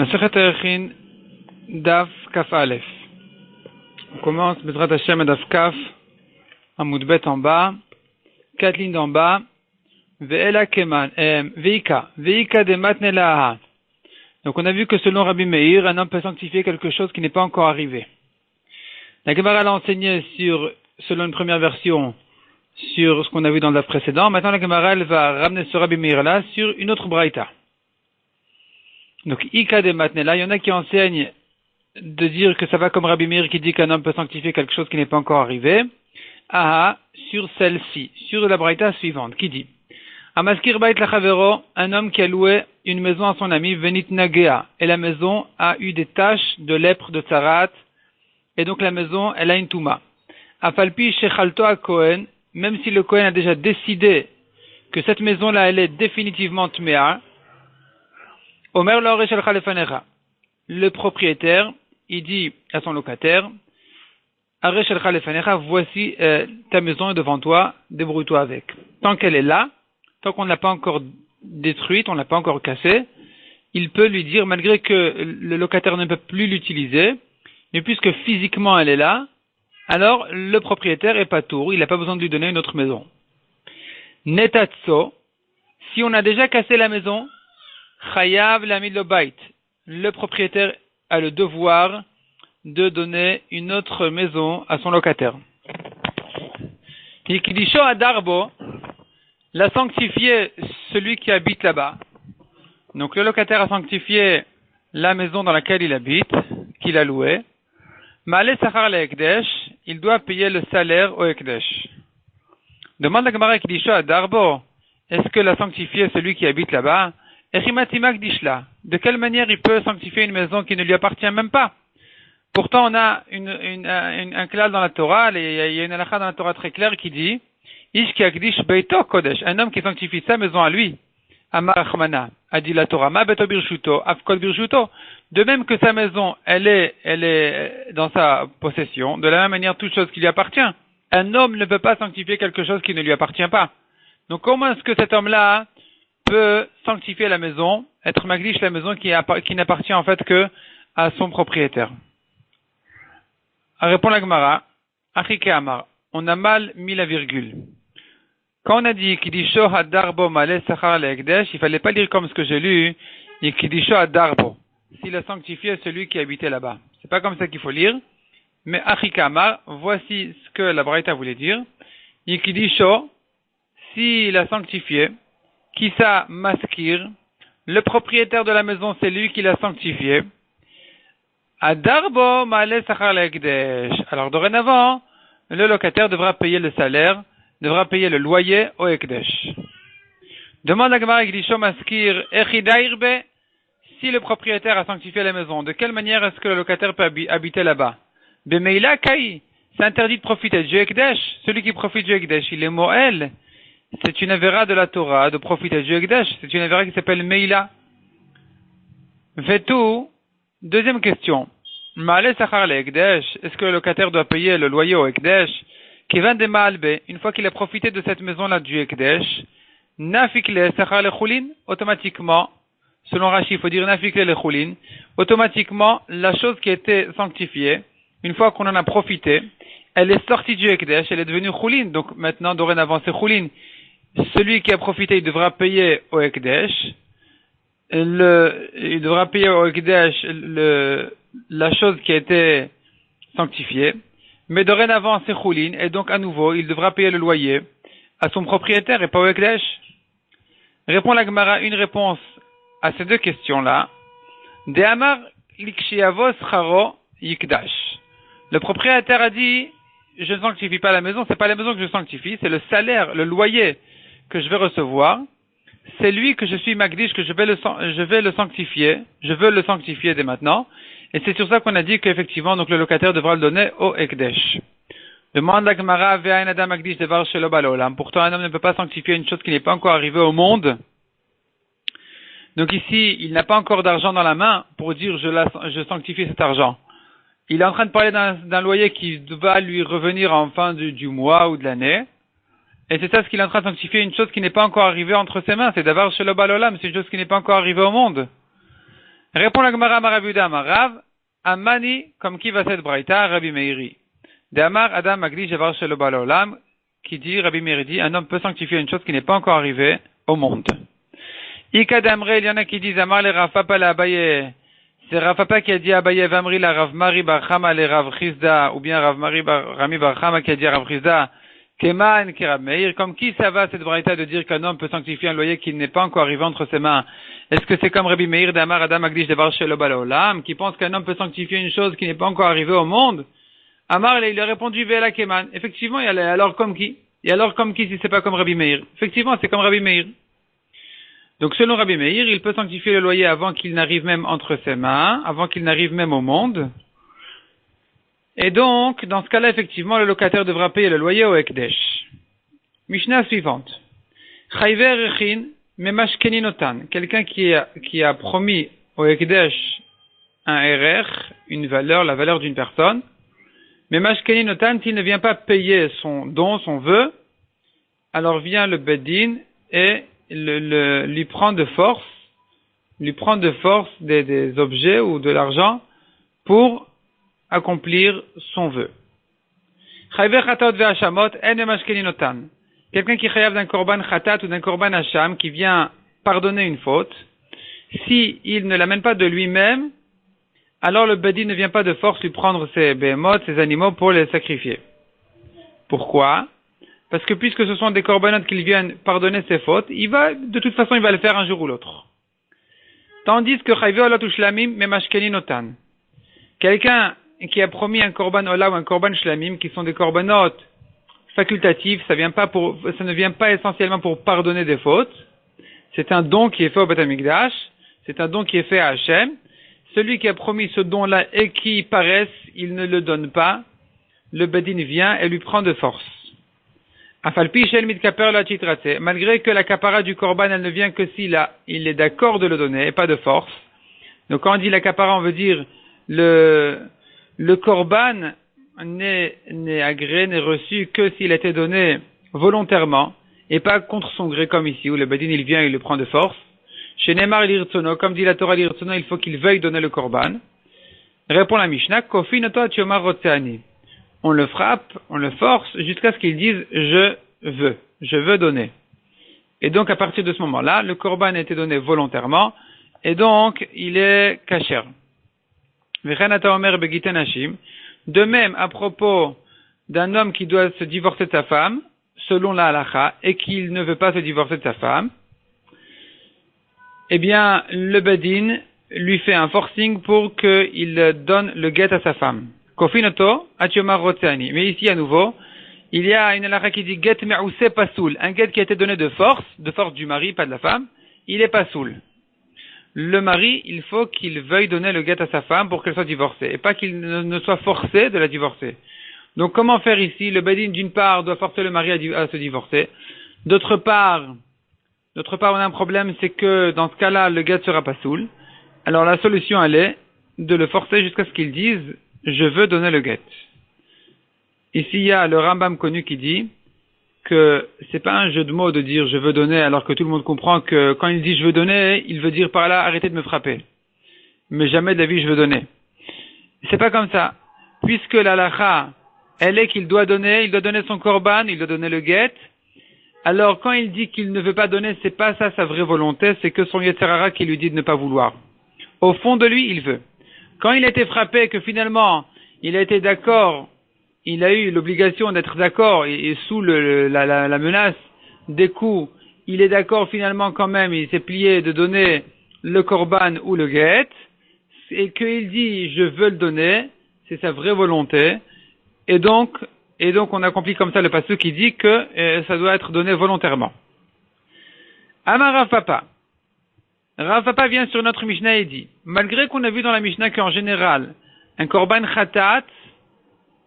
Masechet Erchin, Daf Kaf Aleph. On commence Bezrat Hashem Daf Kaf, Amud Bet en bas, 4 lignes en bas, Ve'ela Keman, Veika de Matnelaha. Donc on a vu que selon Rabbi Meir, un homme peut sanctifier quelque chose qui n'est pas encore arrivé. La Gemara l'a enseigné selon une première version, sur ce qu'on a vu dans le précédent. Maintenant la Gemara va ramener ce Rabbi Meir là sur une autre braïta. Donc, Ika de Matnela, il y en a qui enseignent de dire que ça va comme Rabbi Meir qui dit qu'un homme peut sanctifier quelque chose qui n'est pas encore arrivé. Aha, sur celle-ci, sur la braïta suivante, qui dit Amaskir Bait Lachavero, un homme qui a loué une maison à son ami, Venit Nagea, et la maison a eu des taches de lèpre de Tsarat, et donc la maison, elle a une Touma. Afalpi Shechalto a Kohen, même si le Kohen a déjà décidé que cette maison-là, elle est définitivement Tmea, Omer Laore Shelcha Lefanecha. Le propriétaire, il dit à son locataire, Are Shelcha Lefanecha, voici ta maison est devant toi, débrouille-toi avec. Tant qu'elle est là, tant qu'on ne l'a pas encore détruite, on ne l'a pas encore cassée, il peut lui dire, malgré que le locataire ne peut plus l'utiliser, mais puisque physiquement elle est là, alors le propriétaire est pas tour, il n'a pas besoin de lui donner une autre maison. Netatso, si on a déjà cassé la maison, Chayav l'amid lo bait. Le propriétaire a le devoir de donner une autre maison à son locataire. Yikidisho adarbo, l'a sanctifié celui qui habite là-bas. Donc le locataire a sanctifié la maison dans laquelle il habite, qu'il a louée. Ma'ale sachar le ekdesh, il doit payer le salaire au ekdesh. Demande la Gemara Yikidisho adarbo, est-ce que l'a sanctifié celui qui habite là-bas? De quelle manière il peut sanctifier une maison qui ne lui appartient même pas? Pourtant, on a un klal dans la Torah, il y a une halakha dans la Torah très claire qui dit Ish ki akdish beito kodesh, un homme qui sanctifie sa maison à lui. Amar Achmana, a dit la Torah, ma beto birshuto, afkol birshuto. De même que sa maison, elle est dans sa possession, de la même manière, toute chose qui lui appartient. Un homme ne peut pas sanctifier quelque chose qui ne lui appartient pas. Donc, comment est-ce que cet homme-là peut sanctifier la maison, être magdish la maison qui n'appartient en fait que à son propriétaire? Répond la Gemara, Achike Amar, on a mal mis la virgule. Quand on a dit Kidisho Hadarbo Male Sachar Le'ekdesh, il fallait pas lire comme ce que j'ai lu, Kidisho Hadarbo, s'il a sanctifié celui qui habitait là-bas. C'est pas comme ça qu'il faut lire, mais Achike Amar, voici ce que la Braïta voulait dire. Kidisho, s'il a sanctifié, Kisa Maskir, le propriétaire de la maison, c'est lui qui l'a sanctifié. Adarbo Ma'ale Sachar Le'ekdesh. Alors dorénavant, le locataire devra payer le salaire, devra payer le loyer au Ekdesh. Demande à Gemara Ekdisho Maskir Echidairbe, si le propriétaire a sanctifié la maison, de quelle manière est-ce que le locataire peut habiter là-bas? Bemeila Kai, c'est interdit de profiter du Ekdesh. Celui qui profite du Ekdesh, il est Moël. C'est une avéra de la Torah de profiter du Ekdesh. C'est une avéra qui s'appelle Meila. Vetou, deuxième question. Ma'ale Sachar le Ekdesh, est-ce que le locataire doit payer le loyer au Ekdesh? Kivan de Ma'albe, une fois qu'il a profité de cette maison-là du Ekdesh, Nafik le Sachar le Chulin, automatiquement, selon Rashi, il faut dire Nafik le Chulin, automatiquement, la chose qui a été sanctifiée, une fois qu'on en a profité, elle est sortie du Ekdesh, elle est devenue Chulin, donc maintenant, dorénavant, c'est Chulin. Celui qui a profité, il devra payer au Ekdesh. Il devra payer au Ekdesh la chose qui a été sanctifiée. Mais dorénavant, c'est Choulin. Et donc, à nouveau, il devra payer le loyer à son propriétaire et pas au Ekdesh. Répond la Gemara une réponse à ces deux questions-là. De Amar Likshiavos Charo Yikdash. Le propriétaire a dit, je ne sanctifie pas la maison, c'est pas la maison que je sanctifie, c'est le salaire, le loyer que je vais recevoir, c'est lui que je suis magdish, que je vais le sanctifier, je veux le sanctifier dès maintenant, et c'est sur ça qu'on a dit qu'effectivement, donc le locataire devra le donner au Ekdesh. Demande la Gemara, ve'ain adam magdish devar shelo ba'olam. Pourtant, un homme ne peut pas sanctifier une chose qui n'est pas encore arrivée au monde. Donc ici, il n'a pas encore d'argent dans la main pour dire je sanctifie cet argent. Il est en train de parler d'un loyer qui va lui revenir en fin du mois ou de l'année. Et c'est ça ce qu'il est en train de sanctifier, une chose qui n'est pas encore arrivée entre ses mains. C'est d'avoir chez le balolam, c'est une chose qui n'est pas encore arrivée au monde. Répond la Gemara Marabuda Marav, Amani, comme qui va cette braïta, Rabbi Meiri. De Amar Adam Magli Javar Shelo Balolam, qui dit, Rabbi Meiri dit, un homme peut sanctifier une chose qui n'est pas encore arrivée au monde. Ika d'Amre, il y en a qui disent, Amar le Rav Papa la Abaye. C'est Rav Papa qui a dit Abaye Vamri la Rav Mari Bar Chama le Rav Chizda, ou bien Rav Mari Rami Bar Chama qui a dit Rav Chizda, Keman ki Rav Meir. Comme qui ça va cette braïta de dire qu'un homme peut sanctifier un loyer qui n'est pas encore arrivé entre ses mains? Est-ce que c'est comme Rabbi Meir d'Amar Adam Agdish Devar Shelo Balolam, qui pense qu'un homme peut sanctifier une chose qui n'est pas encore arrivée au monde? Amar, il a répondu Vela Keman. Effectivement, il y a alors comme qui? Et alors comme qui si c'est pas comme Rabbi Meir? Effectivement, c'est comme Rabbi Meir. Donc selon Rabbi Meir, il peut sanctifier le loyer avant qu'il n'arrive même entre ses mains, avant qu'il n'arrive même au monde. Et donc, dans ce cas-là, effectivement, le locataire devra payer le loyer au Ekdesh. Mishnah suivante. Chayver Rechin Memashkeninotan. Quelqu'un qui a promis au Ekdesh un RR, une valeur, la valeur d'une personne. Memashkeninotan, s'il ne vient pas payer son don, son vœu, alors vient le Beddin et lui prend de force des objets ou de l'argent pour accomplir son vœu. Chayver Chatat ve'ashamot en memashkeninotan. Quelqu'un qui chayav d'un korban khatat ou d'un korban hacham, qui vient pardonner une faute, si il ne l'amène pas de lui-même, alors le Bedi ne vient pas de force lui prendre ses behemoth, ses animaux pour les sacrifier. Pourquoi? Parce que puisque ce sont des korbanot qu'il vient pardonner ses fautes, de toute façon il va le faire un jour ou l'autre. Tandis que chayve olot ushlamim memashkenin otan. Quelqu'un qui a promis un korban ola ou un korban shlamim, qui sont des korbanot facultatif, ça ne vient pas essentiellement pour pardonner des fautes. C'est un don qui est fait au Beth Amikdash. C'est un don qui est fait à Hachem. Celui qui a promis ce don-là et qui paraisse, il ne le donne pas. Le Bedin vient et lui prend de force. Afalpi shel mitkaper la titrate. Malgré que la kapara du korban, elle ne vient que s'il est d'accord de le donner et pas de force. Donc quand on dit la kapara, on veut dire le korban n'est agréé, n'est reçu que s'il a été donné volontairement et pas contre son gré comme ici où le Bedin il vient et il le prend de force. Chez Neymar l'irtsono, comme dit la Torah l'irtsono, il faut qu'il veuille donner le korban. Répond la Mishnah, Kofi noto atiomar rotseani. On le frappe, on le force jusqu'à ce qu'il dise je veux donner. Et donc à partir de ce moment-là, le korban a été donné volontairement et donc il est kasher. Vechanata omer begiten hashim. De même, à propos d'un homme qui doit se divorcer de sa femme, selon la halacha, et qu'il ne veut pas se divorcer de sa femme, eh bien, le Bedin lui fait un forcing pour qu'il donne le guet à sa femme. Kofinoto, atiomar rotseani. Mais ici, à nouveau, il y a une halacha qui dit guet me'ousé pasoul. Un guet qui a été donné de force du mari, pas de la femme, il est pasoul. Le mari, il faut qu'il veuille donner le guet à sa femme pour qu'elle soit divorcée, et pas qu'il ne soit forcé de la divorcer. Donc comment faire ici? Le Bedin, d'une part, doit forcer le mari à se divorcer. D'autre part, on a un problème, c'est que dans ce cas-là, le guet sera pas soul. Alors la solution, elle est de le forcer jusqu'à ce qu'il dise « je veux donner le guet ». Ici, il y a le Rambam connu qui dit que c'est pas un jeu de mots de dire je veux donner alors que tout le monde comprend que quand il dit je veux donner, il veut dire par là arrêtez de me frapper. Mais jamais de la vie je veux donner. C'est pas comme ça. Puisque la halacha, elle est qu'il doit donner son korban, il doit donner le guet. Alors quand il dit qu'il ne veut pas donner, c'est pas ça sa vraie volonté, c'est que son Yetzer Hara qui lui dit de ne pas vouloir. Au fond de lui, il veut. Quand il a été frappé, que finalement il a été d'accord, il a eu l'obligation d'être d'accord et sous la menace des coups, il est d'accord finalement quand même, il s'est plié de donner le korban ou le guet, et qu'il dit je veux le donner, c'est sa vraie volonté, et donc on accomplit comme ça le passage qui dit que ça doit être donné volontairement. Amar Rav Papa. Rav Papa vient sur notre Mishnah et dit, malgré qu'on a vu dans la Mishnah qu'en général, un korban khatat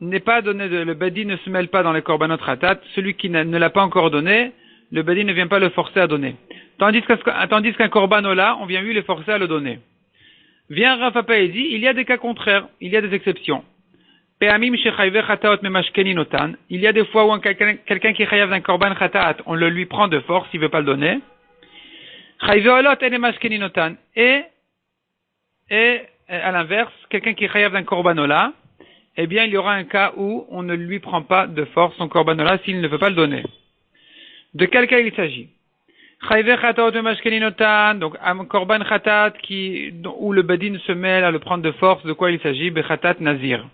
n'est pas donné, le Bedi ne se mêle pas dans les korbanot khatat, celui qui ne l'a pas encore donné, le Bedi ne vient pas le forcer à donner. Tandis qu'un korban ola, on vient lui le forcer à le donner. Vient Rav Papa et dit, il y a des cas contraires, il y a des exceptions. Pe'amim shechayve chataot memashkenin otan, il y a des fois où quelqu'un qui chayav d'un korban khatat, on le lui prend de force, il veut pas le donner. Chayve olot en memashkenin otan, et Et à l'inverse, quelqu'un qui est chayav d'un korbanola, eh bien, il y aura un cas où on ne lui prend pas de force son korbanola s'il ne veut pas le donner. De quel cas il s'agit? Donc, un korban khatat où le badin se mêle à le prendre de force, de quoi il s'agit? Bechatat nazir.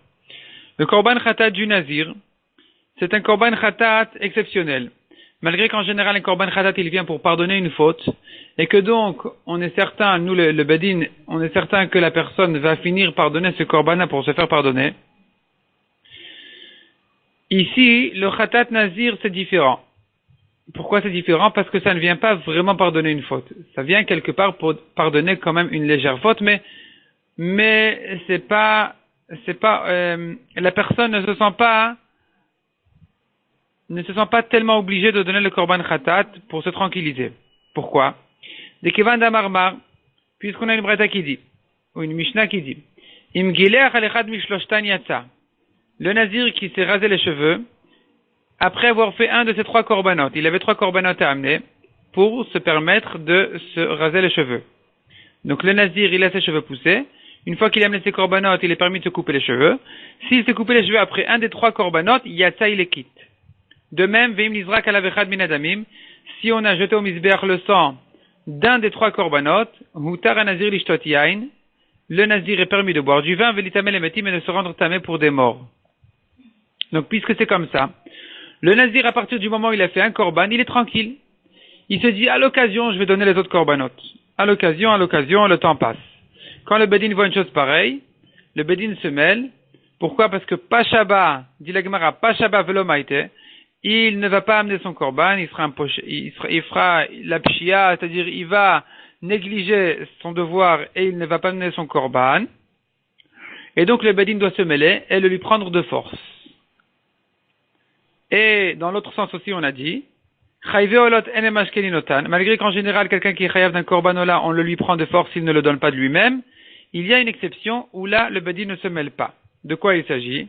Le korban khatat du nazir, c'est un korban khatat exceptionnel. Malgré qu'en général, un korban khatat, il vient pour pardonner une faute, et que donc, on est certain, nous, le badin, on est certain que la personne va finir par donner ce korban pour se faire pardonner. Ici, le khatat nazir, c'est différent. Pourquoi c'est différent? Parce que ça ne vient pas vraiment pardonner une faute. Ça vient quelque part pour pardonner quand même une légère faute, mais la personne ne se sent pas tellement obligée de donner le korban khatat pour se tranquilliser. Pourquoi? Des kevan d'amarmar, puisqu'on a une breta qui dit, ou une mishnah qui dit, im gilech alechad mishloshtan yatsa. Le nazir qui s'est rasé les cheveux, après avoir fait un de ces 3 corbanotes, il avait 3 corbanotes à amener pour se permettre de se raser les cheveux. Donc le nazir, il laisse ses cheveux pousser. Une fois qu'il a amené ses corbanotes, il est permis de se couper les cheveux. S'il s'est coupé les cheveux après un des 3 corbanotes, yatsa, il les quitte. De même, veim nizrak alavechad minadamim, si on a jeté au misbeach le sang d'un des 3 corbanotes, hutar a nazir lishtot yain, le nazir est permis de boire du vin, velitamel emetim, et de se rendre tamé pour des morts. Donc puisque c'est comme ça, le nazir, à partir du moment où il a fait un korban, il est tranquille. Il se dit, à l'occasion, je vais donner les autres korbanotes. À l'occasion, le temps passe. Quand le bedin voit une chose pareille, le bedin se mêle. Pourquoi? Parce que Pashaba, dit la Gemara, Pashaba velo maïte, il ne va pas amener son korban, il fera la pshia, c'est-à-dire il va négliger son devoir et il ne va pas amener son korban. Et donc le bedin doit se mêler et le lui prendre de force. Et dans l'autre sens aussi, on a dit, malgré qu'en général, quelqu'un qui est chayav d'un korbanola, on le lui prend de force s'il ne le donne pas de lui-même, il y a une exception où là, le bedin ne se mêle pas. De quoi il s'agit?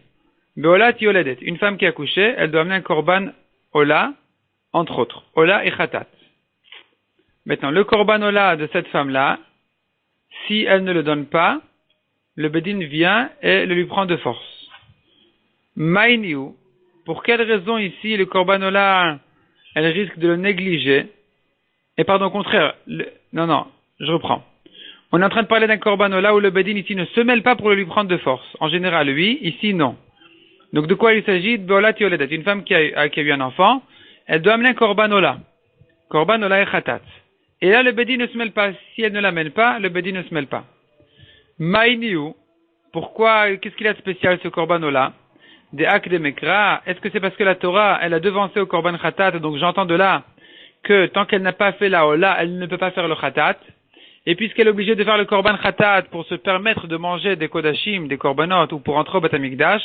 Beolat yoledet. Une femme qui a couché, elle doit amener un korban ola, entre autres. Ola et khatat. Maintenant, le korban ola de cette femme-là, si elle ne le donne pas, le bedin vient et le lui prend de force. Maïniou. Pour quelle raison ici le korbanola, elle risque de le négliger? Et pardon, au contraire, je reprends. On est en train de parler d'un korbanola où le bedin ici ne se mêle pas pour le lui prendre de force. En général, oui, ici non. Donc de quoi il s'agit? Beolat yoledet. Une femme qui a eu un enfant, elle doit amener un korbanola. Korbanola et khatat. Et là, le bedin ne se mêle pas. Si elle ne l'amène pas, le bedin ne se mêle pas. Maïniou. Pourquoi? Qu'est-ce qu'il a de spécial ce korbanola? Des hak de mekra, est-ce que c'est parce que la Torah, elle a devancé au korban khatat, donc j'entends de là que tant qu'elle n'a pas fait la ola, elle ne peut pas faire le khatat, et puisqu'elle est obligée de faire le korban khatat pour se permettre de manger des kodashim, des korbanot, ou pour entrer au Beth Amikdash,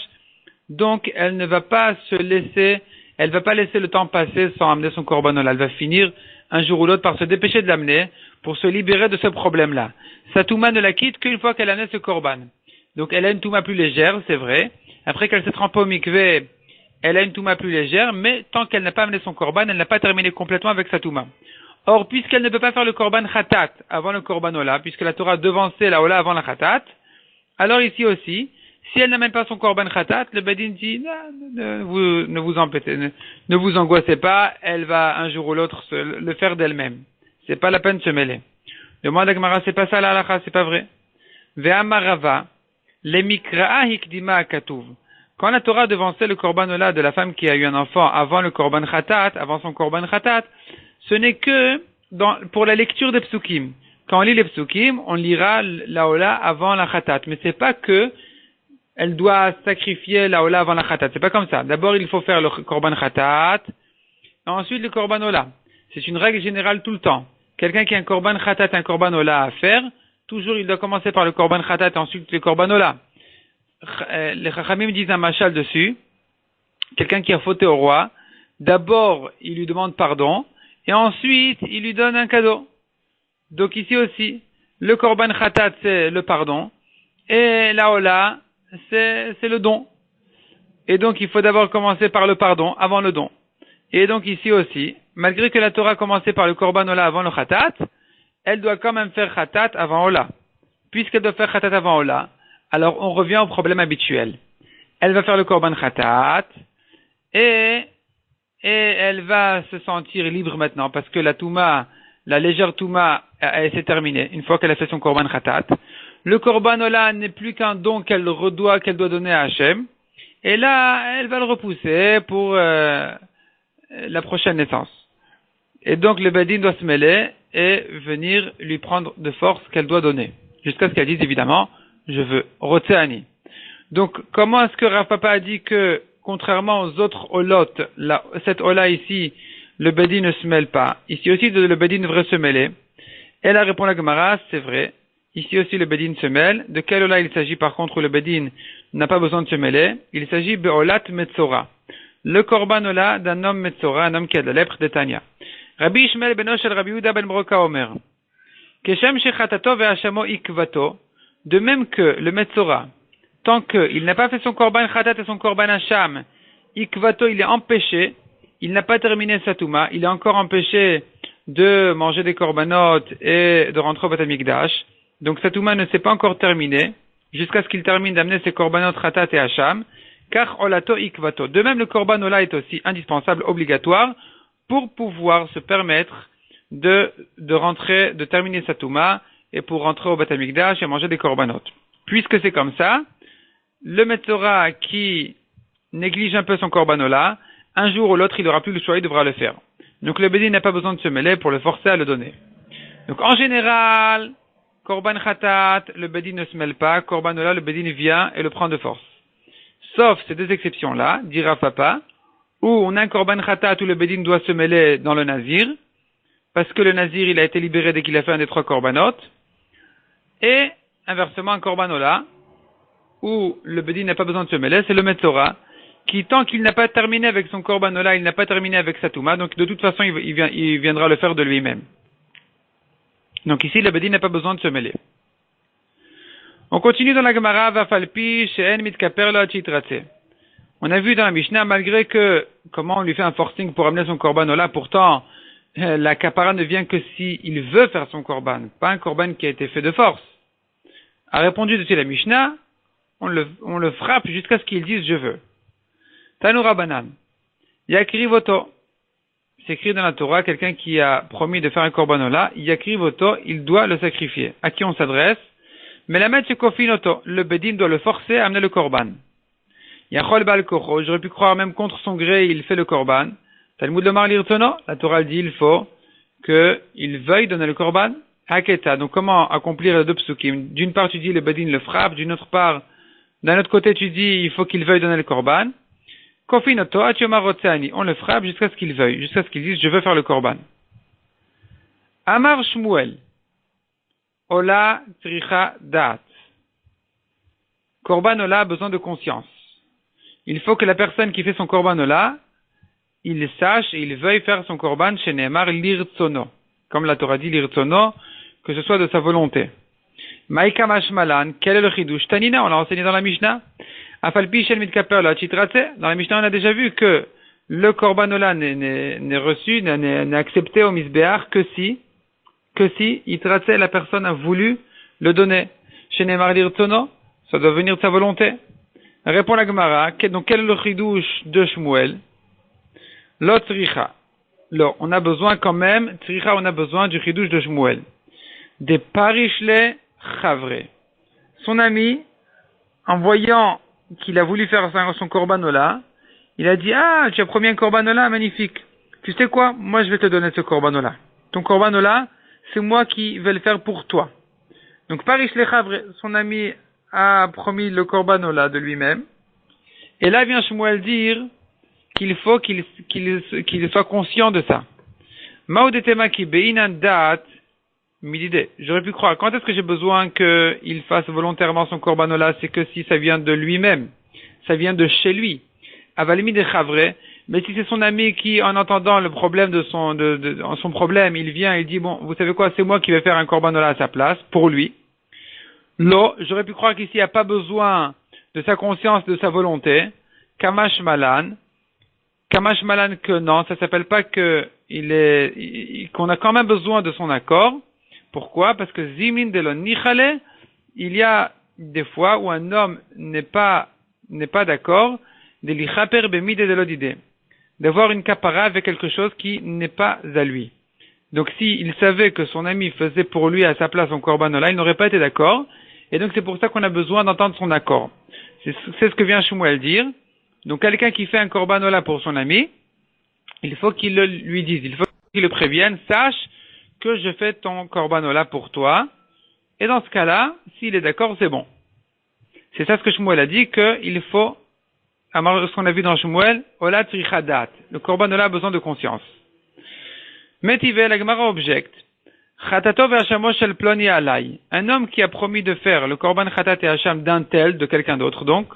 donc elle ne va pas laisser le temps passer sans amener son korban ola, elle va finir un jour ou l'autre par se dépêcher de l'amener pour se libérer de ce problème-là. Sa touma ne la quitte qu'une fois qu'elle a amené ce korban. Donc elle a une touma plus légère, c'est vrai. Après qu'elle s'est trempée au mikvé, elle a une touma plus légère, mais tant qu'elle n'a pas amené son korban, elle n'a pas terminé complètement avec sa touma. Or, puisqu'elle ne peut pas faire le korban khatat avant le korban ola, puisque la Torah a devancé la ola avant la khatat, alors ici aussi, si elle n'amène pas son korban khatat, le bedin dit, ne vous embêtez, ne vous angoissez pas, elle va un jour ou l'autre le faire d'elle-même. C'est pas la peine de se mêler. Le mois d'Agmara, c'est pas ça la halakha, c'est pas vrai. Ve'amarava, les mikra'a hikdima akatuv. Quand la Torah devançait le korban ola de la femme qui a eu un enfant avant le korban khatat, avant son korban khatat, ce n'est que pour la lecture des psukim. Quand on lit les psukim, on lira la ola avant la khatat. Mais c'est pas que elle doit sacrifier la ola avant la khatat. C'est pas comme ça. D'abord, il faut faire le korban khatat, ensuite le korban ola. C'est une règle générale tout le temps. Quelqu'un qui a un korban khatat, un korban ola à faire, toujours, il doit commencer par le korban khatat et ensuite le korban ola. Les chachamim disent un machal dessus. Quelqu'un qui a fauté au roi, d'abord, il lui demande pardon, et ensuite, il lui donne un cadeau. Donc ici aussi, le korban khatat, c'est le pardon, et la ola, c'est le don. Et donc, il faut d'abord commencer par le pardon, avant le don. Et donc ici aussi, malgré que la Torah a commencé par le korban ola avant le khatat, elle doit quand même faire khatat avant ola. puisqu'elle doit faire khatat avant Ola, alors on revient au problème habituel. Elle va faire le korban khatat, et elle va se sentir libre maintenant, parce que la légère touma, elle s'est terminée, une fois qu'elle a fait son korban khatat. Le korban Ola n'est plus qu'un don qu'elle doit donner à Hachem, et là, elle va le repousser pour la prochaine naissance. Et donc, le Bedin doit se mêler et venir lui prendre de force qu'elle doit donner. Jusqu'à ce qu'elle dise, évidemment, je veux. Rotseani. Donc, comment est-ce que Rav Papa a dit que, contrairement aux autres olot, cette ola ici, le Bedin ne se mêle pas. Ici aussi, le Bedin devrait se mêler. Elle a répondu à la Gemara, c'est vrai. Ici aussi, le Bedin se mêle. De quel ola il s'agit, par contre, où le Bedin n'a pas besoin de se mêler? Il s'agit de olat metzora. Le korban ola d'un homme metzora, un homme qui a de la lèpre d'Etania. Rabbi Ishmael beno shel Rabbi Yehuda ben Broka Omer. Keshem shechatato ve'ashamo ikvato. De même que le metzora, tant qu'il n'a pas fait son korban khatat et son korban hacham, ikvato, il est empêché, il n'a pas terminé sa touma, il est encore empêché de manger des korbanot et de rentrer au Beth Amikdash. Donc sa touma ne s'est pas encore terminée, jusqu'à ce qu'il termine d'amener ses korbanot khatat et hacham, car olato ikvato. De même, le korban ola est aussi indispensable, obligatoire, pour pouvoir se permettre de rentrer, de terminer sa touma, et pour rentrer au Beth Amikdash et manger des korbanot. Puisque c'est comme ça, le Metzora qui néglige un peu son korban ola, un jour ou l'autre, il n'aura plus le choix, il devra le faire. Donc le Bedin n'a pas besoin de se mêler pour le forcer à le donner. Donc en général, korban khatat, le Bedin ne se mêle pas, korban ola, le Bedin vient et le prend de force. Sauf ces deux exceptions-là, dira Papa, où on a un korban khatat où le Bedin doit se mêler dans le nazir, parce que le nazir, il a été libéré dès qu'il a fait un des 3 korbanot, et inversement, un korban ola, où le Bedin n'a pas besoin de se mêler, c'est le Metzora, qui, tant qu'il n'a pas terminé avec son korban ola, il n'a pas terminé avec sa touma, donc de toute façon, il viendra le faire de lui-même. Donc ici, le Bedin n'a pas besoin de se mêler. On continue dans la Gemara, Vafalpi, She'en mitkaper lo atchitratse. On a vu dans la Mishnah, malgré que, comment on lui fait un forcing pour amener son korban ola, pourtant, la kapara ne vient que s'il veut faire son korban, pas un korban qui a été fait de force. A répondu dessus la Mishnah, on le frappe jusqu'à ce qu'il dise je veux. Tanoura Banan. Yakri voto. C'est écrit dans la Torah, quelqu'un qui a promis de faire un korban ola, Yakri voto, il doit le sacrifier. À qui on s'adresse? Mais la mettre kofinoto. Le Bedin doit le forcer à amener le korban. Yachol bal kocho. J'aurais pu croire même contre son gré, il fait le korban. Talmud lomar lirtono. La Torah dit, il faut qu'il veuille donner le korban. Haketa. Donc comment accomplir les deux psukim? D'une part, tu dis le Bedin le frappe. D'un autre côté, tu dis, il faut qu'il veuille donner le korban. Kofinoto, atioma rotseani. On le frappe jusqu'à ce qu'il veuille, jusqu'à ce qu'il dise, je veux faire le korban. Amar Shmuel. Ola tricha dat. Korban ola a besoin de conscience. Il faut que la personne qui fait son korban ola, il sache et il veuille faire son korban chez Nehemar lirtsono. Comme la Torah dit lirtsono, que ce soit de sa volonté. Maïka mashmalan, quel est le chidouche? Tanina, on l'a enseigné dans la Mishnah. Afalpi shel mitkaper la chitratse. Dans la Mishnah, on a déjà vu que le korban ola n'est reçu, n'est accepté au misbéar que si itratse, la personne a voulu le donner. Chez Nehemar lirtsono, ça doit venir de sa volonté. Répond la Gemara, donc quel est le chidouche de Shmuel? L'autre tricha. Alors, on a besoin quand même, tricha, on a besoin du chidouche de Shmuel. Des parishle chavre. Son ami, en voyant qu'il a voulu faire son korban ola, il a dit, ah, tu as promis un korban ola, magnifique. Tu sais quoi? Moi, je vais te donner ce korban ola. Ton korban ola, c'est moi qui vais le faire pour toi. Donc, parishle chavre, son ami a promis le korban ola de lui-même. Et là vient Shmuel dire qu'il faut qu'il soit conscient de ça. Maudetema ki beinan dat midide. J'aurais pu croire, quand est-ce que j'ai besoin qu'il fasse volontairement son korban ola? C'est que si ça vient de lui-même, ça vient de chez lui. Avalimi de chavre. Mais si c'est son ami qui, en entendant le problème de son problème, il vient et dit, bon, vous savez quoi, c'est moi qui vais faire un korban ola à sa place, pour lui. Lo, j'aurais pu croire qu'ici il n'y a pas besoin de sa conscience, de sa volonté. Kamash malan que non, ça s'appelle pas qu'on a quand même besoin de son accord. Pourquoi? Parce que zimin de lo nichale il y a des fois où un homme n'est pas d'accord d'avoir une kapara avec quelque chose qui n'est pas à lui. Donc s'il savait que son ami faisait pour lui à sa place son korbanola, il n'aurait pas été d'accord. Et donc c'est pour ça qu'on a besoin d'entendre son accord. C'est ce que vient Shmuel dire. Donc quelqu'un qui fait un korbanola pour son ami, il faut qu'il lui dise, il faut qu'il le prévienne, sache que je fais ton korbanola pour toi. Et dans ce cas-là, s'il est d'accord, c'est bon. C'est ça ce que Shmuel a dit, qu'il faut, ce qu'on a vu dans Shmuel, Ola Trichadat. Le korbanola a besoin de conscience. Metive, la Gemara objecte. Chatato ve'ashamo shel ploni alai. Un homme qui a promis de faire le korban chatat et hacham d'un tel, de quelqu'un d'autre donc.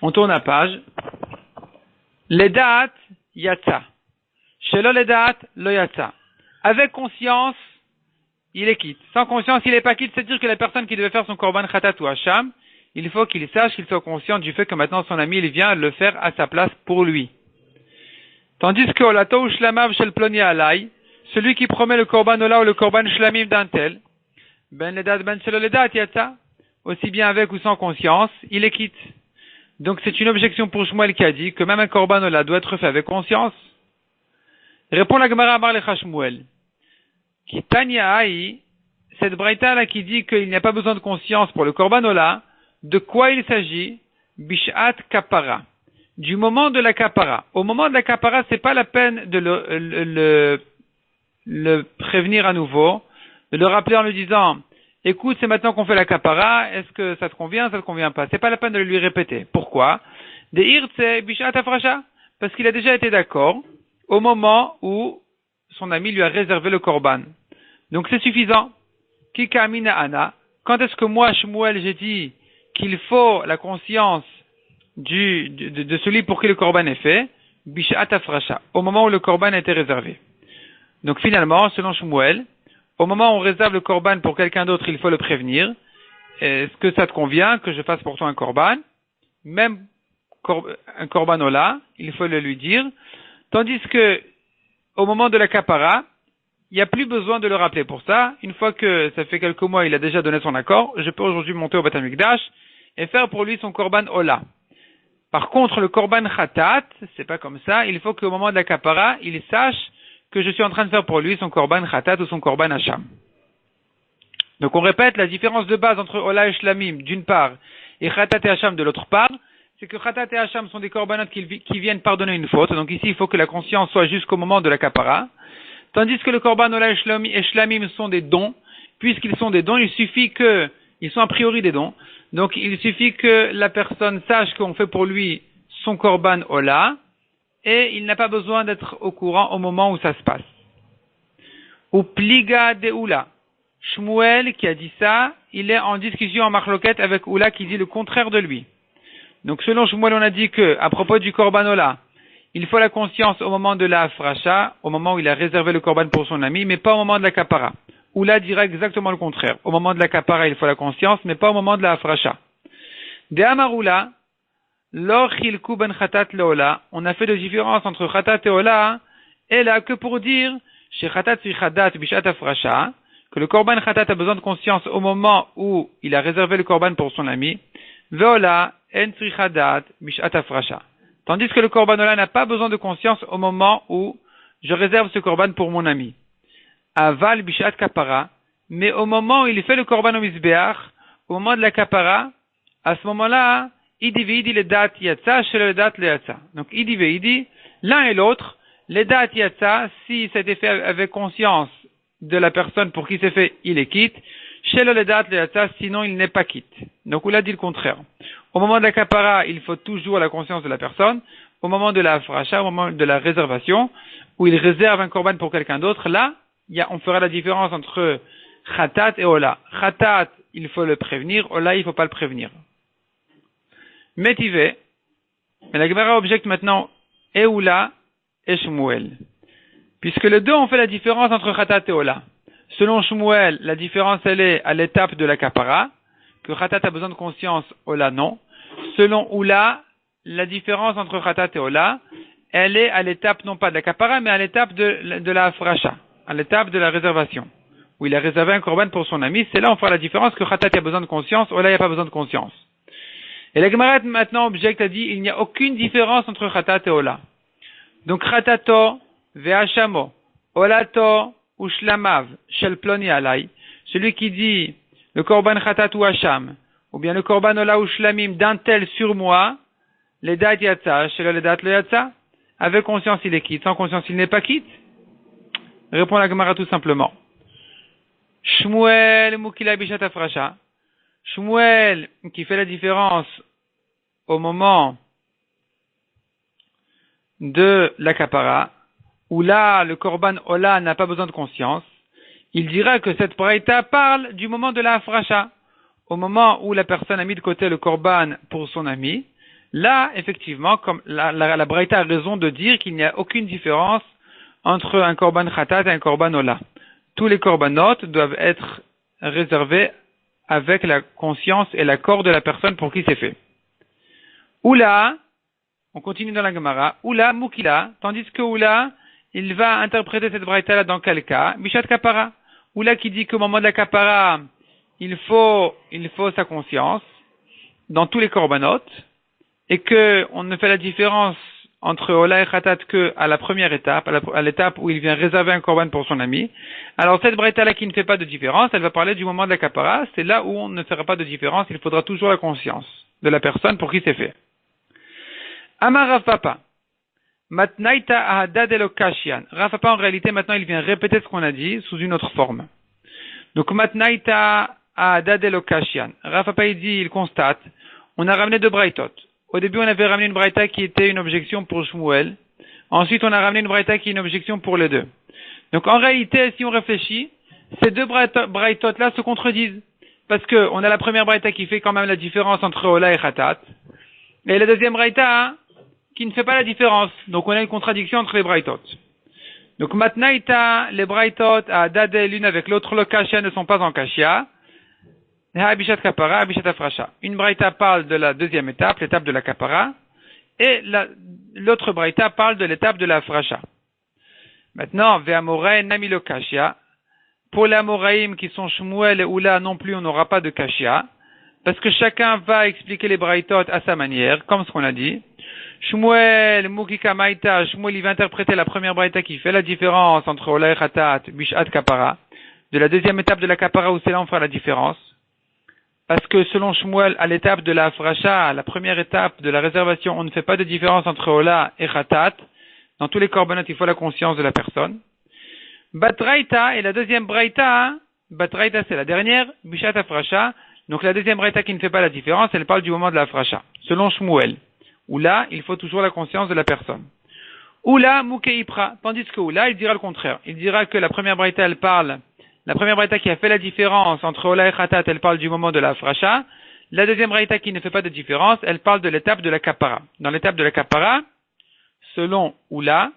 On tourne la page. Ledat yatsa. Shelo ledat lo yatsa. Avec conscience, il est quitte. Sans conscience, il n'est pas quitte. C'est-à-dire que la personne qui devait faire son korban chatat ou hacham, il faut qu'il sache, qu'il soit conscient du fait que maintenant son ami, il vient le faire à sa place pour lui. Tandis que olato shlamav shel ploni alai, celui qui promet le korban ola ou le korban shlamim d'un tel, ben ledat ben shelo ledat yatsa, aussi bien avec ou sans conscience, il est quitte. Donc c'est une objection pour Shmuel qui a dit que même un korban ola doit être fait avec conscience. Répond la Gemara Amar lecha Shmuel. Qui Tanya Haï, cette braïta là qui dit qu'il n'y a pas besoin de conscience pour le korban ola, de quoi il s'agit? Bishat kapara. Du moment de la kapara. Au moment de la kapara, c'est pas la peine de le prévenir à nouveau, de le rappeler en lui disant, écoute, c'est maintenant qu'on fait la kapara, est-ce que ça te convient, ça te convient pas? C'est pas la peine de le lui répéter. Pourquoi? De irtse bishat afrasha. Parce qu'il a déjà été d'accord au moment où son ami lui a réservé le korban. Donc c'est suffisant. Kika amina ana. Quand est-ce que moi, Shmuel, j'ai dit qu'il faut la conscience de celui pour qui le korban est fait, bishat afrasha, au moment où le korban a été réservé. Donc finalement, selon Shmuel, au moment où on réserve le korban pour quelqu'un d'autre, il faut le prévenir. Est-ce que ça te convient que je fasse pour toi un korban? Même un korban ola, il faut le lui dire. Tandis que au moment de la kapara, il n'y a plus besoin de le rappeler pour ça. Une fois que ça fait quelques mois, il a déjà donné son accord, je peux aujourd'hui monter au Beth Amikdash et faire pour lui son korban ola. Par contre, le korban khatat, c'est pas comme ça. Il faut qu'au moment de la kapara, il sache que je suis en train de faire pour lui son korban khatat ou son korban hacham. Donc on répète, la différence de base entre ola et shlamim d'une part et khatat et hacham de l'autre part, c'est que khatat et hacham sont des korbanot qui viennent pardonner une faute. Donc ici, il faut que la conscience soit jusqu'au moment de la kapara. Tandis que le korban ola et shlamim sont des dons. Puisqu'ils sont des dons, il suffit ils sont a priori des dons. Donc il suffit que la personne sache qu'on fait pour lui son korban ola, et il n'a pas besoin d'être au courant au moment où ça se passe. Ou pliga de Oula. Shmuel qui a dit ça, il est en discussion en marloquette avec Oula qui dit le contraire de lui. Donc selon Shmuel, on a dit que à propos du korban ola, il faut la conscience au moment de la afracha, au moment où il a réservé le korban pour son ami, mais pas au moment de la kapara. Oula dira exactement le contraire. Au moment de la kapara, il faut la conscience, mais pas au moment de la afracha. De Amar Oula, Lor chilku ben chatat leola, on a fait de différence entre chatat et ola, et là que pour dire, chez chatat trichadat bishat afrasha, que le korban chatat a besoin de conscience au moment où il a réservé le korban pour son ami, veola en trichadat bishat afrasha. Tandis que le korban ola n'a pas besoin de conscience au moment où je réserve ce korban pour mon ami. Aval bishat kapara, mais au moment où il fait le korban au misbeach, au moment de la kapara, à ce moment-là, idi veidi le dat yatsa, chez le dat le yatsa. Donc idi veidi, l'un et l'autre, le dat yatsa, si c'était fait avec conscience de la personne pour qui c'est fait, il est quitte. Chez le dat le yatsa, sinon il n'est pas quitte. Donc on a dit le contraire. Au moment de la kapara, il faut toujours la conscience de la personne. Au moment de la fracha, au moment de la réservation, où il réserve un korban pour quelqu'un d'autre, là, on fera la différence entre khatat et ola. Khatat, il faut le prévenir. Ola, il ne faut pas le prévenir. Métivé. Mais la Gemara objecte maintenant Eoula et Shmuel. Puisque les deux ont fait la différence entre khatat et ola. Selon Shmuel, la différence elle est à l'étape de la kapara, que khatat a besoin de conscience, ola non. Selon Oula, la différence entre khatat et ola, elle est à l'étape non pas de la kapara, mais à l'étape de la afracha, à l'étape de la réservation. où il a réservé un korban pour son ami, c'est là on fera la différence que Khatat a besoin de conscience, Ola il n'y a pas besoin de conscience. Et la Gemara maintenant objecte a dit, il n'y a aucune différence entre Khatat et Ola. Donc Khatato, Ve'ashamo, Olato, Ushlamav, Shel Ploni Alai, celui qui dit le korban Khatat ou Hacham, ou bien le korban Ola ou Shlamim d'un tel sur moi, les dates Yatsa, Shel les dates le Yatsa, avec conscience il est quitte, sans conscience il n'est pas quitte. Répond la Gemara tout simplement. Shmuel Mukila Bishat Afrasha. Shmuel qui fait la différence au moment de la kapara, où là le korban Ola n'a pas besoin de conscience, il dira que cette braïta parle du moment de la afrasha, au moment où la personne a mis de côté le korban pour son ami. Là, effectivement, comme la braïta a raison de dire qu'il n'y a aucune différence entre un korban khatat et un korban Ola. Tous les korbanot doivent être réservés avec la conscience et l'accord de la personne pour qui c'est fait. Oula, on continue dans la Gemara, Oula Mukila, tandis que Oula, il va interpréter cette braïta là dans quel cas? Bishat Kapara. Oula qui dit qu'au moment de la Kapara, il faut sa conscience dans tous les korbanot, et que on ne fait la différence entre Ola et Khatat que à la première étape, à l'étape où il vient réserver un korban pour son ami. Alors cette braïta là qui ne fait pas de différence, elle va parler du moment de la kapara, c'est là où on ne fera pas de différence, il faudra toujours la conscience de la personne pour qui c'est fait. Amar Rav Papa, Matnaita ahadad elokashian. Rav Papa en réalité maintenant il vient répéter ce qu'on a dit sous une autre forme. Donc Matnaita ahadad elokashian. Rav Papa il constate, on a ramené deux braïtot. Au début, on avait ramené une braïta qui était une objection pour Shmuel. Ensuite, on a ramené une braïta qui est une objection pour les deux. Donc, en réalité, si on réfléchit, ces deux braïtot-là se contredisent. Parce que on a la première braïta qui fait quand même la différence entre Ola et Khatat. Et la deuxième braïta qui ne fait pas la différence. Donc, on a une contradiction entre les braïtot. Donc, Matnaïta, les braïtot à Dadé, l'une avec l'autre, le kashia ne sont pas en kashia. Bishat kapara, bishat afrasha. Une braïta parle de la deuxième étape, l'étape de la kapara, et l'autre braïta parle de l'étape de la afrasha. Maintenant, ve'amorei namilo kashia. Pour les amoraïm qui sont Shmuel et Oula non plus, on n'aura pas de kashia, parce que chacun va expliquer les braïtot à sa manière, comme ce qu'on a dit. Shmuel, mukika maïta, Shmuel il va interpréter la première braïta qui fait la différence entre Ola et Khatat, bishat kapara. De la deuxième étape de la kapara où c'est là on fera la différence. Parce que selon Shmuel, à l'étape de la afrasha, la première étape de la réservation, on ne fait pas de différence entre Ola et Khatat. Dans tous les korbanot, il faut la conscience de la personne. Batraïta, et la deuxième braïta, Batraïta c'est la dernière, Bishat afrasha. Donc la deuxième braïta qui ne fait pas la différence, elle parle du moment de la afrasha. Selon Shmuel, où là, il faut toujours la conscience de la personne. Oula mukeipra, tandis que Oula, il dira le contraire. Il dira que la première braïta, elle parle. La première braïta qui a fait la différence entre Ola et Khatat, elle parle du moment de la afrasha. La deuxième braïta qui ne fait pas de différence, elle parle de l'étape de la kapara. Dans l'étape de la kapara, selon Oula,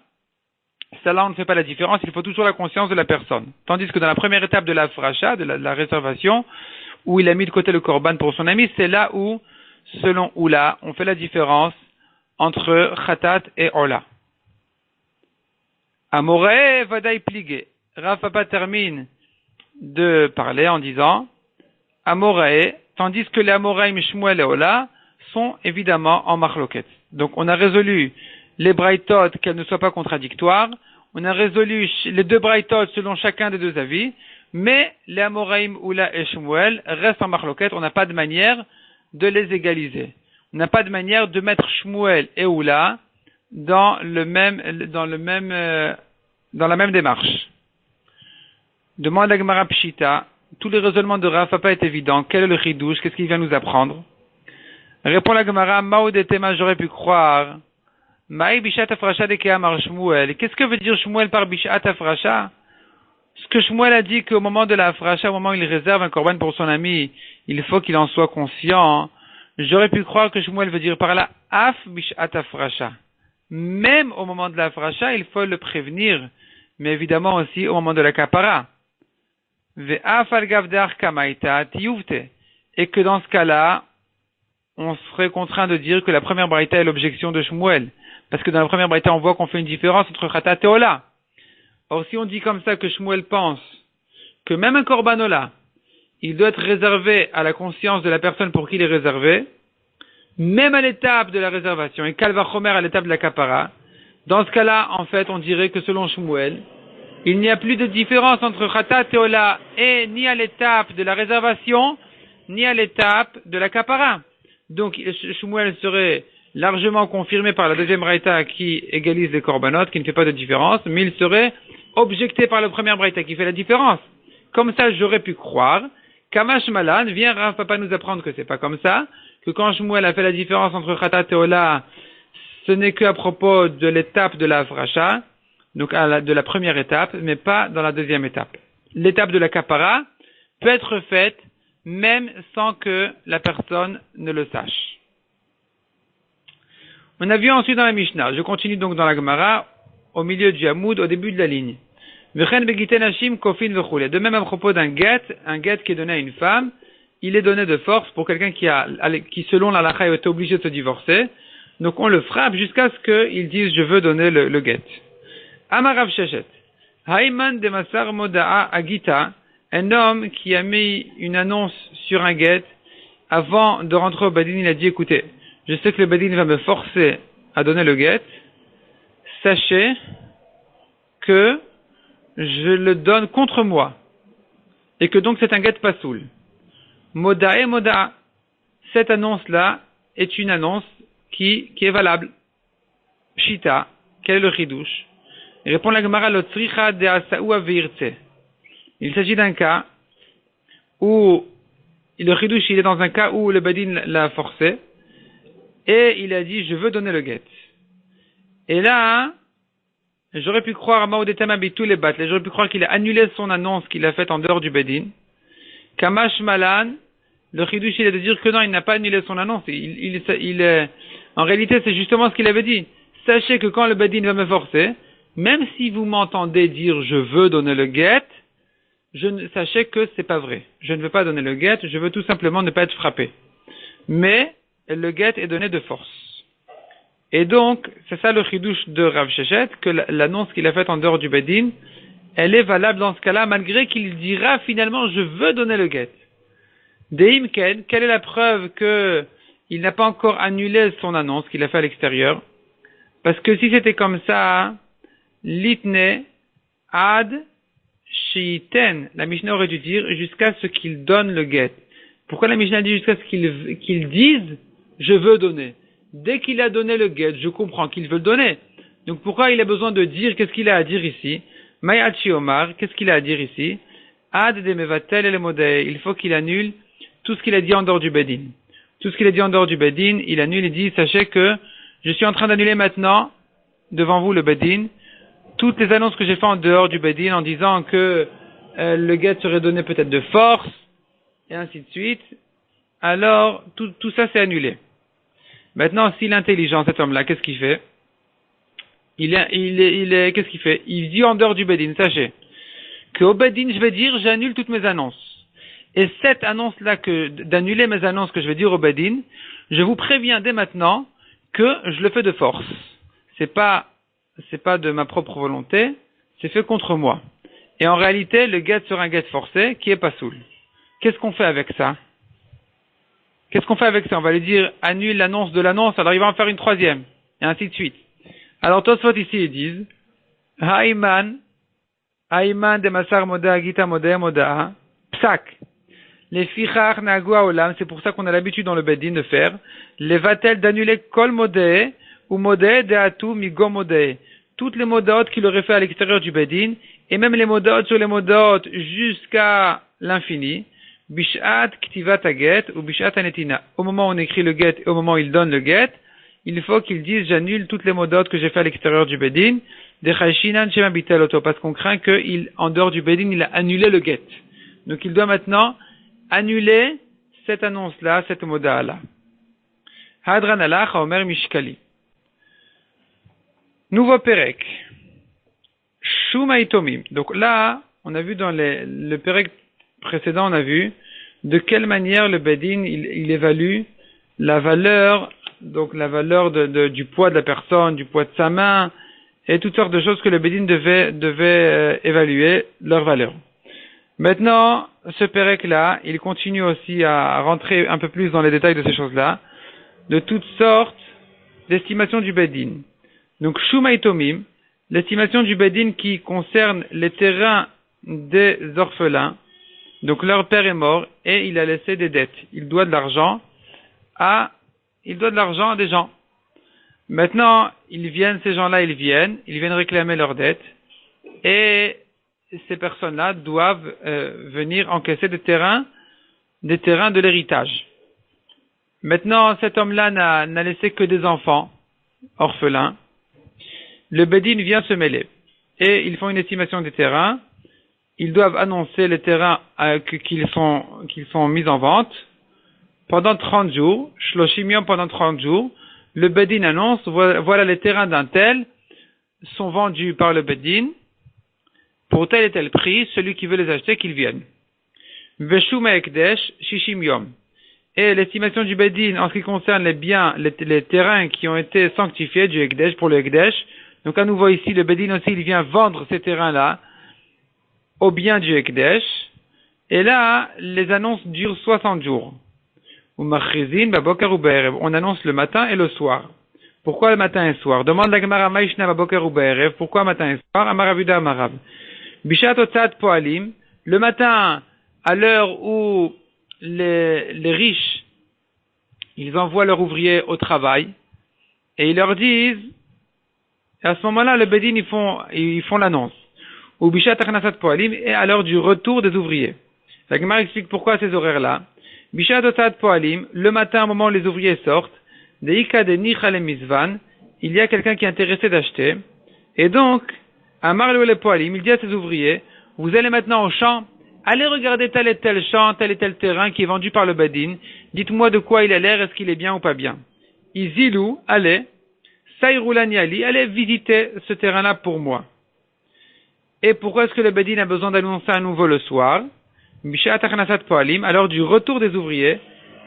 celle-là on ne fait pas la différence, il faut toujours la conscience de la personne. Tandis que dans la première étape de la afrasha, de la réservation, où il a mis de côté le korban pour son ami, c'est là où, selon Oula, on fait la différence entre Khatat et Ola. Amoré vadaï pligé. Rav Papa termine de parler en disant Amorae, tandis que les Amoraim, Shmuel et Ola sont évidemment en marloquette. Donc on a résolu les braïtot qu'elles ne soient pas contradictoires, on a résolu les deux braïtot selon chacun des deux avis, mais les Amoraim, Ola et Shmuel restent en marloquette, on n'a pas de manière de les égaliser. On n'a pas de manière de mettre Shmuel et Ola dans la même démarche. Demande à Gemara Pshita, tous les raisonnements de Rav Papa est évident. Quel est le chidouche? Qu'est-ce qu'il vient nous apprendre? Répond la Gemara, Maoudetema, j'aurais pu croire. Maï bishat afrasha de Keamar Shmuel. Qu'est-ce que veut dire Shmuel par bishat afrasha? Ce que Shmuel a dit qu'au moment de la afrasha, au moment où il réserve un korban pour son ami, il faut qu'il en soit conscient. J'aurais pu croire que Shmuel veut dire par là, af bishat afrasha. Même au moment de la afrasha, il faut le prévenir. Mais évidemment aussi au moment de la kapara. Et que dans ce cas-là, on serait contraint de dire que la première braïta est l'objection de Shmuel. Parce que dans la première braïta, on voit qu'on fait une différence entre Khatat et Ola. Or, si on dit comme ça que Shmuel pense que même un corbanola, il doit être réservé à la conscience de la personne pour qui il est réservé, même à l'étape de la réservation, et Kalvachomer à l'étape de la kapara. Dans ce cas-là, en fait, on dirait que selon Shmuel, il n'y a plus de différence entre Khatat et Ola, et ni à l'étape de la réservation, ni à l'étape de la kapara. Donc, Shmuel serait largement confirmé par la deuxième braïta qui égalise les korbanot, qui ne fait pas de différence, mais il serait objecté par la première braïta qui fait la différence. Comme ça, j'aurais pu croire qu'Amash Malan, vient Rav Papa nous apprendre que c'est pas comme ça, que quand Shmuel a fait la différence entre Khatat et Ola, ce n'est qu'à propos de l'étape de la Afracha, donc de la première étape, mais pas dans la deuxième étape. L'étape de la Kapara peut être faite même sans que la personne ne le sache. On a vu ensuite dans la Mishnah, je continue donc dans la Gemara, au milieu du Hamoud, au début de la ligne. De même à propos d'un get qui est donné à une femme, il est donné de force pour quelqu'un qui selon la halakha est obligé de se divorcer. Donc on le frappe jusqu'à ce qu'il dise je veux donner le get. Amarav Shechet. Haïman de Masar Moda'a Agita, un homme qui a mis une annonce sur un get, avant de rentrer au Badin, il a dit écoutez, je sais que le Badin va me forcer à donner le get, sachez que je le donne contre moi, et que donc c'est un get pasoul. Moda'a Moda'a. Cette annonce-là est une annonce qui est valable. Pshita, quel est le chidouche? Il répond la Gemara Lotzricha de Asaou Avirtse. Il s'agit d'un cas où le chidouche il est dans un cas où le badin l'a forcé et il a dit je veux donner le get. Et là, j'aurais pu croire à Maodetem Abitou les battes, j'aurais pu croire qu'il a annulé son annonce qu'il a faite en dehors du badin. Kamash Malan, le chidouche il est de dire que non, il n'a pas annulé son annonce. En réalité, c'est justement ce qu'il avait dit. Sachez que quand le badin va me forcer, même si vous m'entendez dire je veux donner le get, sachez que c'est pas vrai. Je ne veux pas donner le get, je veux tout simplement ne pas être frappé. Mais le get est donné de force. Et donc, c'est ça le chidouche de Rav Shechet, que l'annonce qu'il a faite en dehors du badin, elle est valable dans ce cas-là, malgré qu'il dira finalement je veux donner le get. Deimken, quelle est la preuve qu'il n'a pas encore annulé son annonce qu'il a fait à l'extérieur? Parce que si c'était comme ça, Litne ad shiten, la Mishnah aurait dû dire jusqu'à ce qu'il donne le get. Pourquoi la Mishnah dit jusqu'à ce qu'il dise je veux donner? Dès qu'il a donné le get, je comprends qu'il veut le donner. Donc pourquoi il a besoin de dire qu'est-ce qu'il a à dire ici? Mayachi Omar, qu'est-ce qu'il a à dire ici? Ad de mevatel el modeh, il faut qu'il annule tout ce qu'il a dit en dehors du bedin. Tout ce qu'il a dit en dehors du bedin, il annule et dit sachez que je suis en train d'annuler maintenant devant vous le bedin toutes les annonces que j'ai faites en dehors du Bedin en disant que le get serait donné peut-être de force, et ainsi de suite, alors tout ça c'est annulé. Maintenant, s'il est intelligent, cet homme-là, qu'est-ce qu'il fait? Qu'est-ce qu'il fait? Il dit en dehors du Bedin, sachez, qu'au Bedin, je vais dire, j'annule toutes mes annonces. Et cette annonce-là, d'annuler mes annonces que je vais dire au Bedin, je vous préviens dès maintenant que je le fais de force. C'est pas de ma propre volonté, c'est fait contre moi. Et en réalité, le get sera un get forcé qui est pas soul. Qu'est-ce qu'on fait avec ça? On va lui dire annule l'annonce de l'annonce, alors il va en faire une troisième, et ainsi de suite. Alors Tosfot ici ils disent Haïman de Masar Moda Gita Moda Moda Psak. Les fichar nagua olam, c'est pour ça qu'on a l'habitude dans le Bedin de faire les vatel d'annuler kol modé ou modé de atu migo modé. Toutes les modaot qu'il aurait fait à l'extérieur du Bedin, et même les modaot sur les modaot jusqu'à l'infini, bishat ktivat aget ou bishat anetina. Au moment où on écrit le get et au moment où il donne le get, il faut qu'il dise j'annule toutes les modaot que j'ai fait à l'extérieur du Bedin, de chashinan shema bitaloto, parce qu'on craint qu'en dehors du Bedin, il a annulé le get. Donc il doit maintenant annuler cette annonce-là, cette moda-là. Hadran alach omer mishkali. Nouveau Perek. Shumaitomim. Donc là, on a vu dans le Perek précédent, on a vu de quelle manière le Bedin, il évalue la valeur, donc la valeur du poids de la personne, du poids de sa main, et toutes sortes de choses que le Bedin devait évaluer leur valeur. Maintenant, ce Pérec-là, il continue aussi à rentrer un peu plus dans les détails de ces choses-là, de toutes sortes d'estimations du Bedin. Donc, Shumaitomim, l'estimation du Bedin qui concerne les terrains des orphelins. Donc, leur père est mort et il a laissé des dettes. Il doit de l'argent à des gens. Maintenant, ces gens-là, ils viennent réclamer leurs dettes et ces personnes-là doivent venir encaisser des terrains de l'héritage. Maintenant, cet homme-là n'a laissé que des enfants orphelins. Le Bedin vient se mêler et ils font une estimation des terrains. Ils doivent annoncer les terrains qu'ils sont mis en vente pendant 30 jours, Shloshim Yom pendant 30 jours. Le Bedin annonce, voilà les terrains d'un tel sont vendus par le Bedin pour tel et tel prix, celui qui veut les acheter, qu'il vienne. Veshum Ekdesh Shishim Yom. Et l'estimation du Bedin en ce qui concerne les biens, les terrains qui ont été sanctifiés du Ekdesh pour le Ekdesh. Donc à nouveau ici, le Bedin aussi, il vient vendre ces terrains-là au bien du Ekdesh. Et là, les annonces durent 60 jours. On annonce le matin et le soir. Pourquoi le matin et le soir? Demande la Gemara Maïshna Baboker ou Be'erev. Pourquoi matin et soir? Amaravuda Amarav. Bishat Otzat Poalim. Le matin, à l'heure où les riches, ils envoient leurs ouvriers au travail et ils leur disent, à ce moment-là, le Bedin, ils font l'annonce. Ou Bishat Achnasat Poalim, et à l'heure du retour des ouvriers. La Gemara explique pourquoi ces horaires-là. Bishat Otzat Poalim, le matin, au moment où les ouvriers sortent, Deika de Nichal Mizvan, il y a quelqu'un qui est intéressé d'acheter, et donc, Amar le Poalim, il dit à ses ouvriers, vous allez maintenant au champ, allez regarder tel et tel champ, tel et tel terrain qui est vendu par le Bedin, dites-moi de quoi il a l'air, est-ce qu'il est bien ou pas bien. Izilou, allez, Saïroulani Ali, allez visiter ce terrain-là pour moi. Et pourquoi est-ce que le Bedin a besoin d'annoncer à nouveau le soir? Bishat Achnasat Poalim, alors du retour des ouvriers,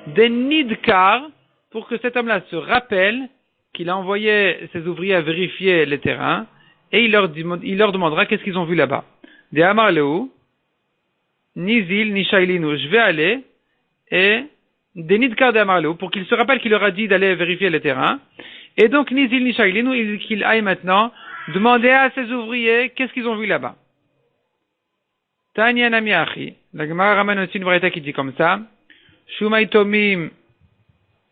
des Nidkar, pour que cet homme-là se rappelle qu'il a envoyé ses ouvriers à vérifier les terrains, et il leur demandera qu'est-ce qu'ils ont vu là-bas. Des Amar Leu, Nizil, Nishailinu, je vais aller, et des Nidkar de Amar Leu, pour qu'il se rappelle qu'il leur a dit d'aller vérifier les terrains, et donc Nizil, Nishailinu, qu'il aille maintenant demander à ses ouvriers qu'est-ce qu'ils ont vu là-bas. Tanya Namiachi, la Gemara ramène aussi une variété qui dit comme ça, Shumaitomim,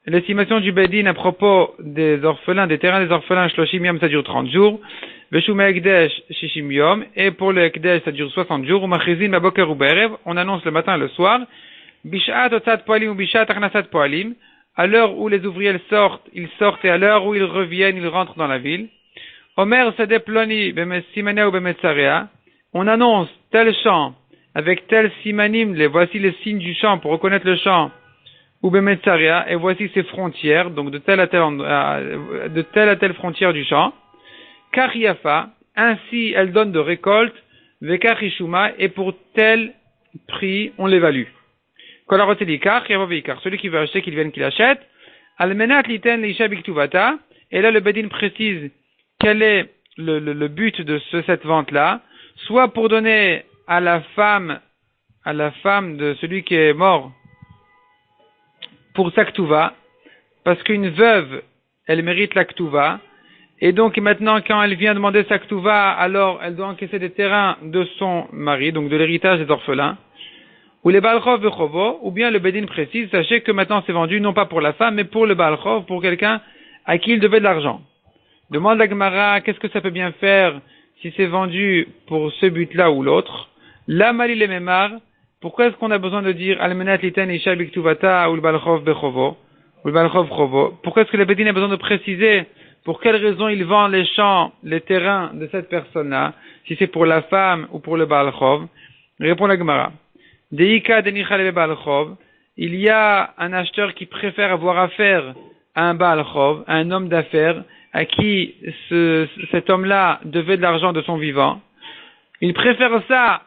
l'estimation du Bedin à propos des orphelins, des terrains des orphelins, Shloshim Yom, ça dure 30 jours. Veshum Ekdesh, Shishim Yom. Et pour le Ekdesh, ça dure 60 jours. Umachrizin, Baboker ou Be'erev. On annonce le matin et le soir. Bishat Otzat Poalim ou Bishat Achnasat Poalim. À l'heure où les ouvriers sortent, ils sortent. Et à l'heure où ils reviennent, ils rentrent dans la ville. Omer Sadeh Ploni, Simanea ou Bemetsarea. On annonce tel champ avec tel simanim. Voici les signes du champ pour reconnaître le champ. Ou Bemetzaria, et voici ses frontières, donc de telle à telle frontière du champ. Kariafa, ainsi elle donne de récolte, Vekachishuma, et pour tel prix, on l'évalue. Kolarotelikar, Yavovikar, celui qui veut acheter, qu'il vienne, qu'il achète. Almenat liten leisha biktuvata, et là le Bedin précise quel est le but de cette vente-là, soit pour donner à la femme de celui qui est mort, pour sa ktuva, parce qu'une veuve, elle mérite la ktuva, et donc maintenant quand elle vient demander sa ktuva, alors elle doit encaisser des terrains de son mari, donc de l'héritage des orphelins, ou les balchov bechovo, ou bien le Bedin précise, sachez que maintenant c'est vendu non pas pour la femme, mais pour le balchov, pour quelqu'un à qui il devait de l'argent. Demande la Gemara, qu'est-ce que ça peut bien faire si c'est vendu pour ce but-là ou l'autre? La mali le memar, pourquoi est-ce qu'on a besoin de dire Almenat liten isha biktuvata ou le balchov bechovo ou le balchov chovo? Pourquoi est-ce que le Bedin a besoin de préciser pour quelle raison il vend les champs, les terrains de cette personne-là, si c'est pour la femme ou pour le balchov? Répond la Gemara. Deika denichale balchov, il y a un acheteur qui préfère avoir affaire à un balchov, à un homme d'affaires à qui cet homme-là devait de l'argent de son vivant. Il préfère ça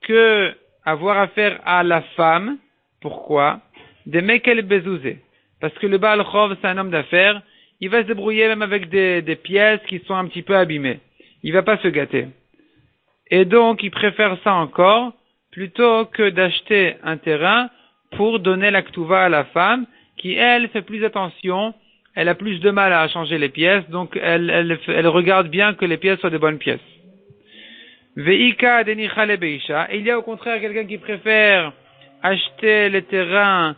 que avoir affaire à la femme. Pourquoi? Des mekel bezouzé. Parce que le Baal Chov, c'est un homme d'affaires, il va se débrouiller même avec des pièces qui sont un petit peu abîmées. Il va pas se gâter. Et donc, il préfère ça encore, plutôt que d'acheter un terrain pour donner la ktuva à la femme, qui elle fait plus attention, elle a plus de mal à changer les pièces, donc elle regarde bien que les pièces soient de bonnes pièces. Veika denicha le beisha. Il y a au contraire quelqu'un qui préfère acheter les terrains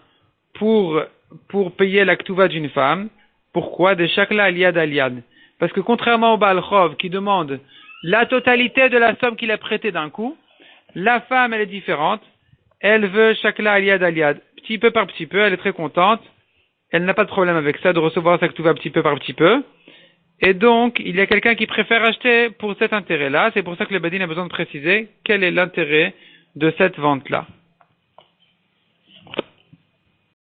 pour payer la ktuva d'une femme. Pourquoi? De shakla aliad aliad. Parce que contrairement au Baal Chov qui demande la totalité de la somme qu'il a prêtée d'un coup, la femme elle est différente. Elle veut shakla aliad aliad. Petit peu par petit peu, elle est très contente. Elle n'a pas de problème avec ça de recevoir sa ktuva petit peu par petit peu. Et donc, il y a quelqu'un qui préfère acheter pour cet intérêt-là. C'est pour ça que le Badin a besoin de préciser quel est l'intérêt de cette vente-là.